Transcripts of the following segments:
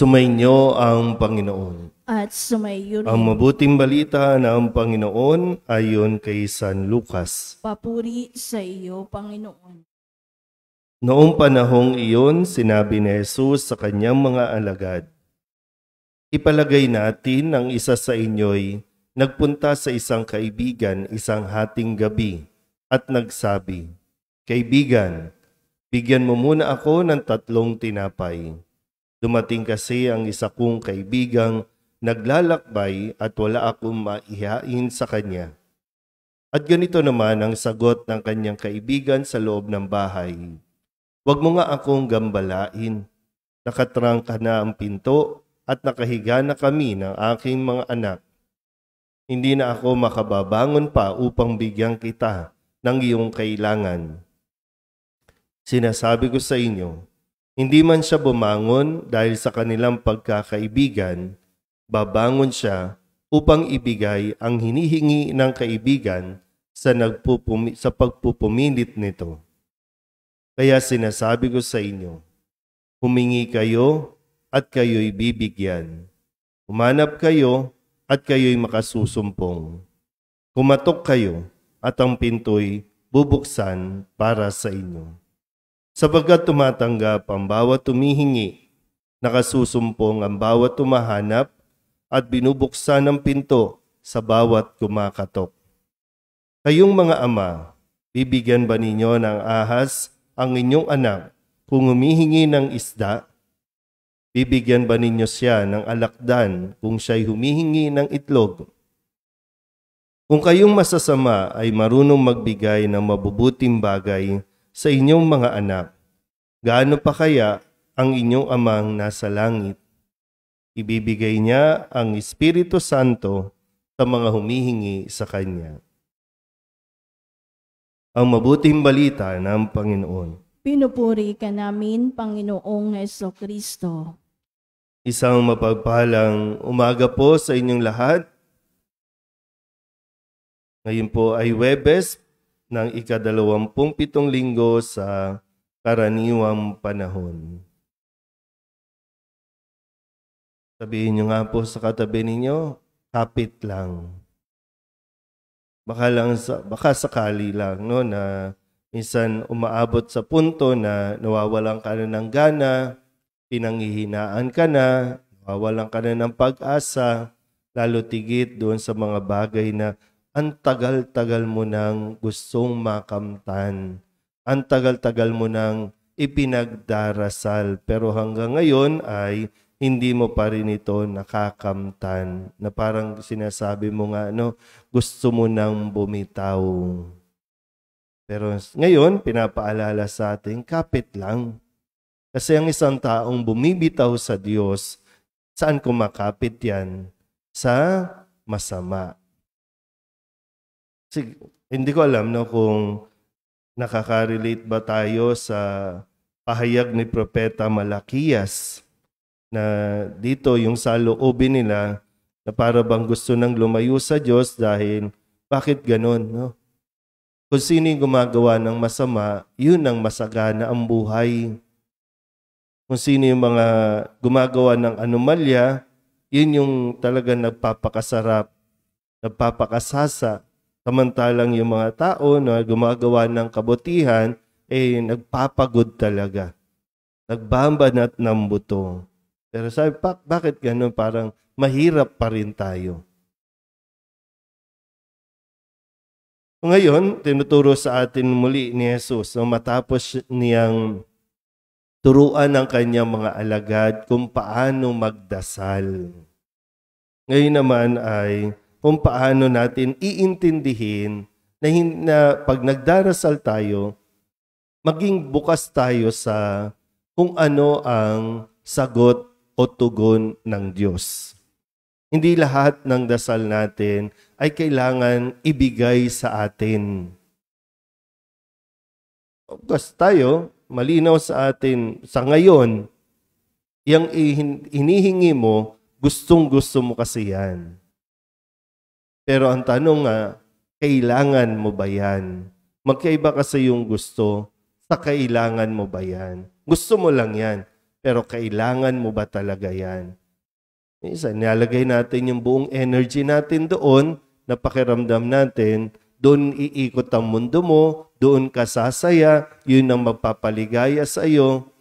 Sumainyo ang Panginoon. At sumayo rin. Ang mabuting balita ng Panginoon ayon kay San Lucas. Papuri sa iyo, Panginoon. Noong panahong iyon, sinabi ni Jesus sa kanyang mga alagad, "Ipalagay natin ang isa sa inyo'y nagpunta sa isang kaibigan isang hating gabi at nagsabi, 'Kaibigan, bigyan mo muna ako ng 3 tinapay.' Dumating kasi ang isa kong kaibigang naglalakbay at wala akong maihain sa kanya. At ganito naman ang sagot ng kanyang kaibigan sa loob ng bahay, 'Wag mo nga akong gambalain. Nakatrangka na ang pinto at nakahiga na kami ng aking mga anak. Hindi na ako makababangon pa upang bigyan kita ng iyong kailangan.' Sinasabi ko sa inyo, hindi man siya bumangon dahil sa kanilang pagkakaibigan, babangon siya upang ibigay ang hinihingi ng kaibigan sa pagpupumilit nito. Kaya sinasabi ko sa inyo, humingi kayo at kayo'y bibigyan. Humanap kayo at kayo'y makasusumpong. Kumatok kayo at ang pinto'y bubuksan para sa inyo. Sapagkat tumatanggap ang bawat tumihingi, nakasusumpong ang bawat tumahanap, at binubuksan ang pinto sa bawat kumakatok. Kayong mga ama, bibigyan ba ninyo ng ahas ang inyong anak kung humihingi ng isda? Bibigyan ba ninyo siya ng alakdan kung siya'y humihingi ng itlog? Kung kayong masasama ay marunong magbigay ng mabubuting bagay sa inyong mga anak, gaano pa kaya ang inyong amang nasa langit? Ibibigay niya ang Espiritu Santo sa mga humihingi sa Kanya. Ang mabuting balita ng Panginoon. Pinupuri ka namin, Panginoong Hesukristo. Isang mapagpalang umaga po sa inyong lahat. Ngayon po ay Huwebes ng ika-27 linggo sa karaniwang panahon. Sabihin nyo nga po sa katabi ninyo, kapit lang. Baka sakali lang, no, na minsan umaabot sa punto na nawawalan ka na ng gana, pinanghihinaan ka na, nawawalan ka na ng pag-asa, lalo tigit doon sa mga bagay na ang tagal-tagal mo nang gustong makamtan. Ang tagal-tagal mo nang ipinagdarasal. Pero hanggang ngayon ay hindi mo pa rin ito nakakamtan. Na parang sinasabi mo nga, gusto mo nang bumitaw. Pero ngayon, pinapaalala sa atin, kapit lang. Kasi ang isang taong bumibitaw sa Diyos, saan kumakapit yan? Sa masama. Hindi ko alam kung nakaka-relate ba tayo sa pahayag ni Propeta Malakias na dito yung saloobin nila na para bang gusto nang lumayo sa Diyos dahil bakit ganon? No? Kung sino yung gumagawa ng masama, yun ang masagana ang buhay. Kung sino yung mga gumagawa ng anomalya, yun yung talaga nagpapakasarap, nagpapakasasa. Samantalang yung mga tao na gumagawa ng kabutihan, nagpapagod talaga. Nagbabanat ng buto. Pero sabi, bakit gano'n? Parang mahirap pa rin tayo. Ngayon, tinuturo sa atin muli ni Jesus, matapos niyang turuan ng kanyang mga alagad kung paano magdasal. Ngayon naman ay kung paano natin iintindihin na pag nagdarasal tayo, maging bukas tayo sa kung ano ang sagot o tugon ng Diyos. Hindi lahat ng dasal natin ay kailangan ibigay sa atin. Kasi tayo, malinaw sa atin sa ngayon, yung hinihingi mo, gustong-gusto mo kasi yan. Pero ang tanong nga, kailangan mo ba yan? Magkaiba kasi yung gusto sa kailangan mo ba yan? Gusto mo lang yan. pero kailangan mo ba talaga yan? Minsan, nilalagay natin yung buong energy natin doon, na pakiramdam natin, doon iikot ang mundo mo, doon ka sasaya, yun ang magpapaligaya sa iyo.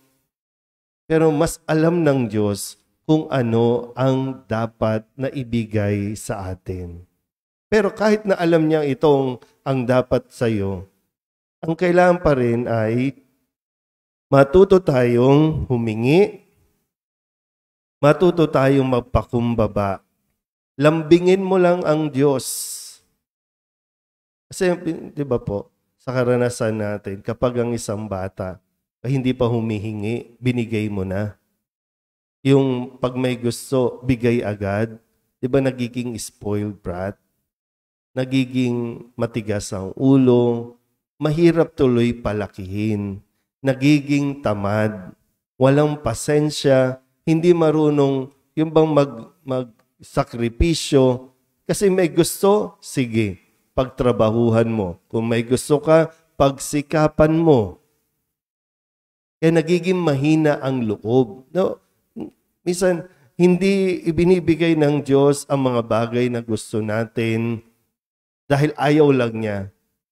Pero mas alam ng Diyos kung ano ang dapat na ibigay sa atin. Pero kahit na alam niya itong ang dapat sa iyo, ang kailangan pa rin ay matuto tayong humingi, matuto tayong magpakumbaba. Lambingin mo lang ang Diyos. Kasi, di ba po, sa karanasan natin, kapag ang isang bata ay hindi pa humihingi, binigay mo na. Yung pag may gusto, bigay agad. Di ba nagiging spoiled brat? Nagiging matigas ang ulo, mahirap tuloy palakihin, nagiging tamad, walang pasensya, hindi marunong yung bang magsakripisyo. Kasi may gusto, sige, pagtrabahuhan mo. Kung may gusto ka, pagsikapan mo. Kaya nagiging mahina ang loob. No? Minsan, hindi ibinibigay ng Diyos ang mga bagay na gusto natin dahil ayaw lang niya.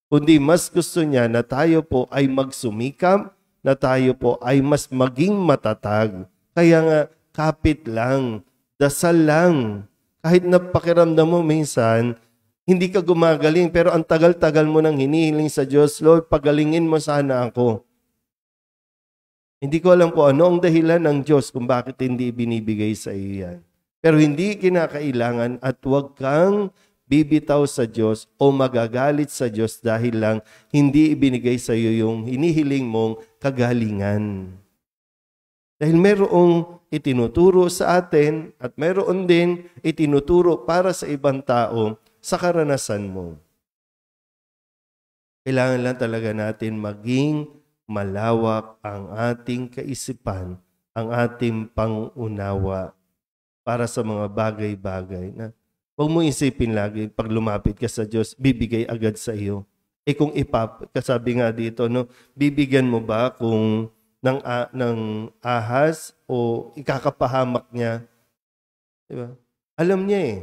Kundi mas gusto niya na tayo po ay magsumikap, na tayo po ay mas maging matatag. Kaya nga, kapit lang, dasal lang. Kahit napakiramdam mo minsan, hindi ka gumagaling, pero ang tagal-tagal mo nang hinihiling sa Diyos, Lord, pagalingin mo sana ako. Hindi ko alam po ano ang dahilan ng Diyos kung bakit hindi binibigay sa iyo yan. Pero hindi kinakailangan at huwag kang bibitaw sa Diyos o magagalit sa Diyos dahil lang hindi ibinigay sa iyo yung hinihiling mong kagalingan. Dahil merong itinuturo sa atin at meron din itinuturo para sa ibang tao sa karanasan mo. Kailangan lang talaga natin maging malawak ang ating kaisipan, ang ating pangunawa para sa mga bagay-bagay na huwag mo isipin lagi, pag lumapit ka sa Diyos, bibigay agad sa iyo. Kung kasabi nga dito, no, bibigyan mo ba kung ng ahas o ikakapahamak niya? Diba? Alam niya eh.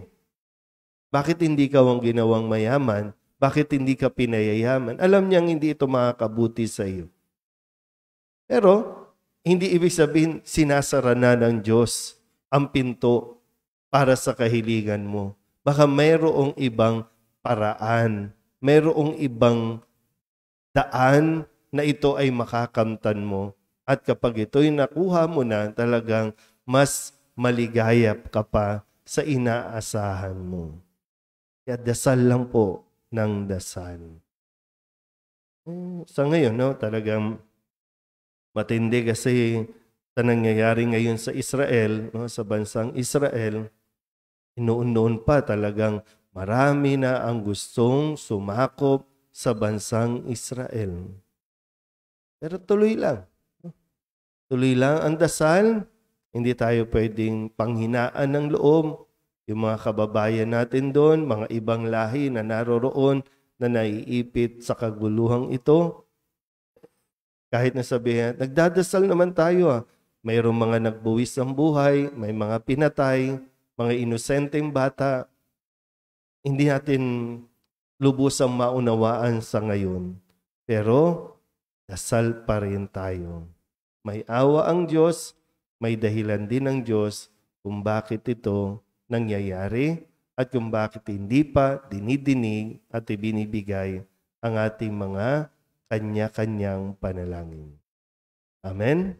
Bakit hindi ka ang ginawang mayaman? Bakit hindi ka pinayayaman? Alam niyang hindi ito makakabuti sa iyo. Pero, hindi ibig sabihin sinasara na ng Diyos ang pinto para sa kahiligan mo. Baka mayroong ibang paraan, mayroong ibang daan na ito ay makakamtan mo. At kapag ito'y nakuha mo na, talagang mas maligayap ka pa sa inaasahan mo. Kaya dasal lang po ng dasal. Sa ngayon, no, talagang matindi kasi sa nangyayari ngayon sa Israel, no, sa bansang Israel, noon pa talagang marami na ang gustong sumakop sa bansang Israel. Pero tuloy lang. Tuloy lang ang dasal. Hindi tayo pwedeng panghinaan ng loob. Yung mga kababayan natin doon, mga ibang lahi na naroroon na naiipit sa kaguluhang ito. Kahit na sabihin, nagdadasal naman tayo. Mayroong mga nagbuwis ng buhay, may mga pinatay, mga inosenteng bata. Hindi natin lubusang maunawaan sa ngayon. Pero dasal pa rin tayo. May awa ang Diyos, may dahilan din ang Diyos kung bakit ito nangyayari at kung bakit hindi pa dinidinig at ibinibigay ang ating mga kanya-kanyang panalangin. Amen?